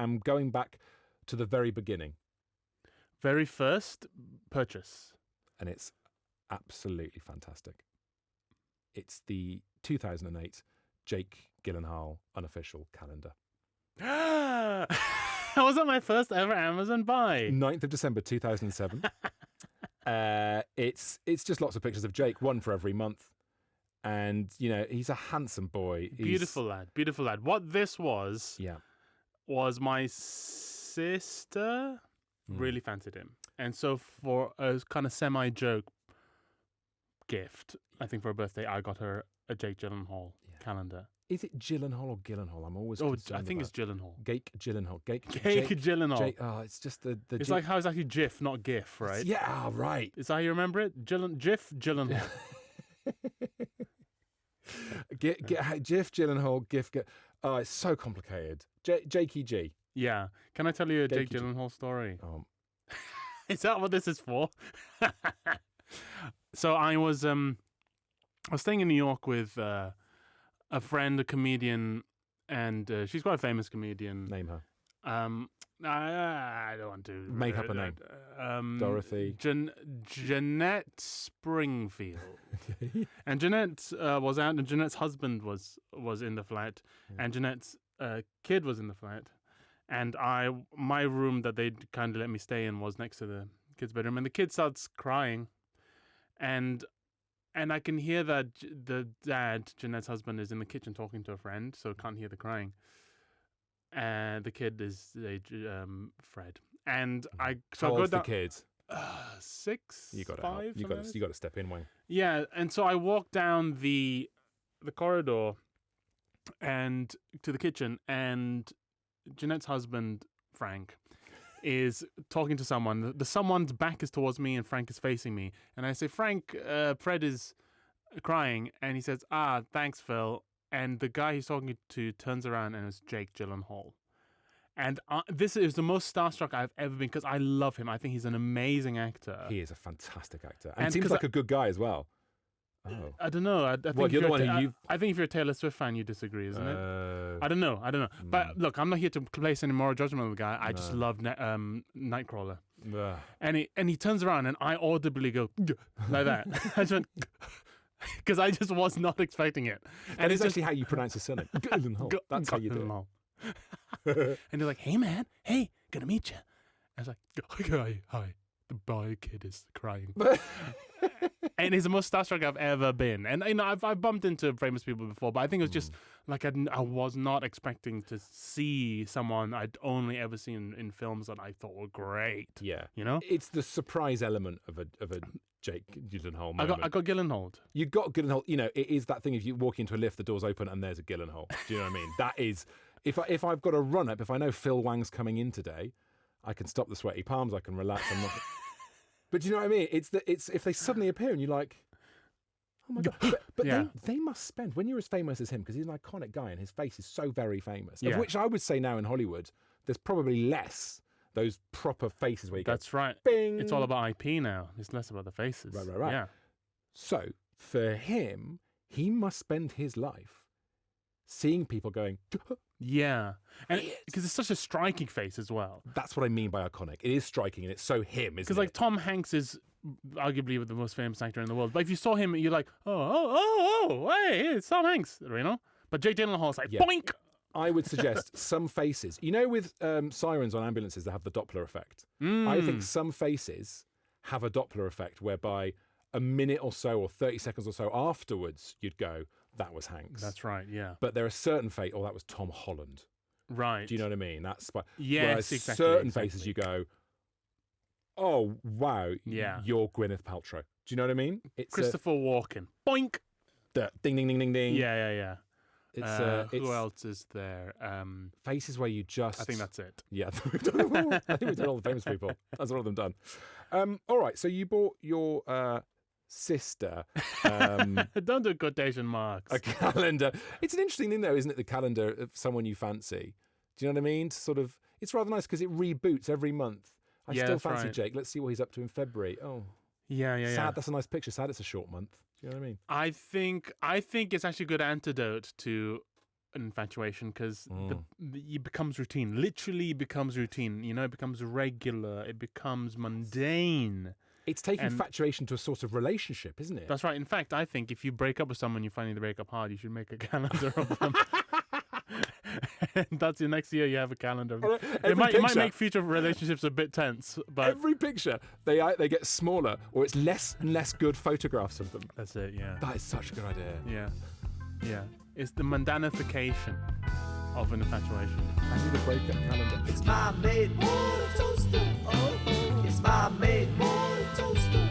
am going back to the very beginning. Very first purchase. And it's absolutely fantastic. It's the 2008 Jake Gyllenhaal unofficial calendar. Was that my first ever Amazon buy? 9th of December 2007. It's just lots of pictures of Jake, one for every month. And, you know, he's a handsome boy. Beautiful lad. What this was my sister really fancied him. And so for a kind of semi-joke gift, I think for her birthday, I got her a Jake Gyllenhaal calendar. Is it Gyllenhaal or Gyllenhaal? I'm always I think it's Gyllenhaal. Jake Gyllenhaal. Jake Gyllenhaal. It's just the it's like how it's actually GIF, not GIF, right? Yeah, right. Is that how you remember it? GIF Gyllenhaal. GIF Gyllenhaal. GIF. Oh, it's so complicated. Jakey G. Yeah. Can I tell you a Jake Gyllenhaal story? Is that what this is for? So I was staying in New York with a friend, a comedian, and she's quite a famous comedian. Name her. I don't want to make up a name. Dorothy. Jeanette Springfield. And Jeanette was out, and Jeanette's husband was in the flat, and Jeanette's kid was in the flat, and my room that they kind of let me stay in was next to the kid's bedroom, and the kid starts crying, and I can hear that the dad, Jeanette's husband, is in the kitchen talking to a friend, so can't hear the crying. And the kid is Fred. And How old's the kid? 6, You got 5. You got to step in, Wang. Yeah, and so I walk down the corridor and to the kitchen, and Jeanette's husband, Frank, is talking to someone. The someone's back is towards me, and Frank is facing me. And I say, Frank, Fred is crying, and he says, thanks, Phill. And the guy he's talking to turns around, and it's Jake Gyllenhaal. And this is the most starstruck I've ever been, because I love him. I think he's an amazing actor. He is a fantastic actor. And seems like a good guy as well. Oh. I don't know. I think you're the one who I think if you're a Taylor Swift fan, you disagree, isn't it? I don't know. But look, I'm not here to place any moral judgment on the guy. I just love Nightcrawler. And he turns around, and I audibly go like that. I just went, because I just was not expecting it. And it's actually how you pronounce his surname. Gyllenhaal. That's how you do it. And they're like, hey, man. Hey, good to meet you. I was like, hi. The boy kid is crying. And he's the most starstruck I've ever been. And, you know, I've bumped into famous people before, but I think it was just like I was not expecting to see someone I'd only ever seen in films that I thought were great. Yeah. You know? It's the surprise element of a Jake Gyllenhaal moment. I got Gyllenhaal. You got Gyllenhaal. You know, it is that thing if you walk into a lift, the doors open, and there's a Gyllenhaal. Do you know what I mean? That is, if I've got a run-up, if I know Phill Wang's coming in today, I can stop the sweaty palms, I can relax. I'm not... But do you know what I mean? It's if they suddenly appear and you're like, oh my God. But they must spend, when you're as famous as him, because he's an iconic guy and his face is so very famous, of which I would say now in Hollywood, there's probably less those proper faces where you go, that's right. Bing! It's all about IP now. It's less about the faces. Right. Yeah. So for him, he must spend his life seeing people going, yeah, and because it's such a striking face as well. That's what I mean by iconic. It is striking, and it's so him, isn't it? Because like Tom Hanks is arguably the most famous actor in the world, but if you saw him, you're like, oh, hey, it's Tom Hanks, you know. But Jake Gyllenhaal's like, boink. I would suggest some faces. You know, with sirens on ambulances, they have the Doppler effect. I think some faces have a Doppler effect, whereby a minute or so, or 30 seconds or so afterwards, you'd go, that was Hanks. That's right, yeah. But there are certain faces, that was Tom Holland. Right. Do you know what I mean? That's yes, exactly. Certain faces you go, oh, wow, yeah, you're Gwyneth Paltrow. Do you know what I mean? It's Christopher Walken. Boink! Ding, ding, ding, ding, ding. Yeah. It's who else is there? Faces where you just... I think that's it. Yeah, I think we've done all the famous people. That's all of them done. All right, so you bought your sister... Don't do quotation marks. A calendar. It's an interesting thing, though, isn't it? The calendar of someone you fancy. Do you know what I mean? Sort of... It's rather nice because it reboots every month. I still fancy Jake. Let's see what he's up to in February. Oh. Yeah. Sad, that's a nice picture. Sad it's a short month. Do you know what I mean? I think it's actually a good antidote to an infatuation because it becomes routine. Literally becomes routine. You know, it becomes regular. It becomes mundane. It's taking infatuation to a sort of relationship, isn't it? That's right. In fact, I think if you break up with someone, you find the breakup hard, you should make a calendar of them. And that's your next year. You have a calendar. Of them. It might make future relationships a bit tense, but every picture they get smaller, or it's less and less good photographs of them. That's it. Yeah. That is such a good idea. Yeah. It's the mundanification of an infatuation. I need a breakup calendar. It's my made water toaster. Oh, it's my made water toaster.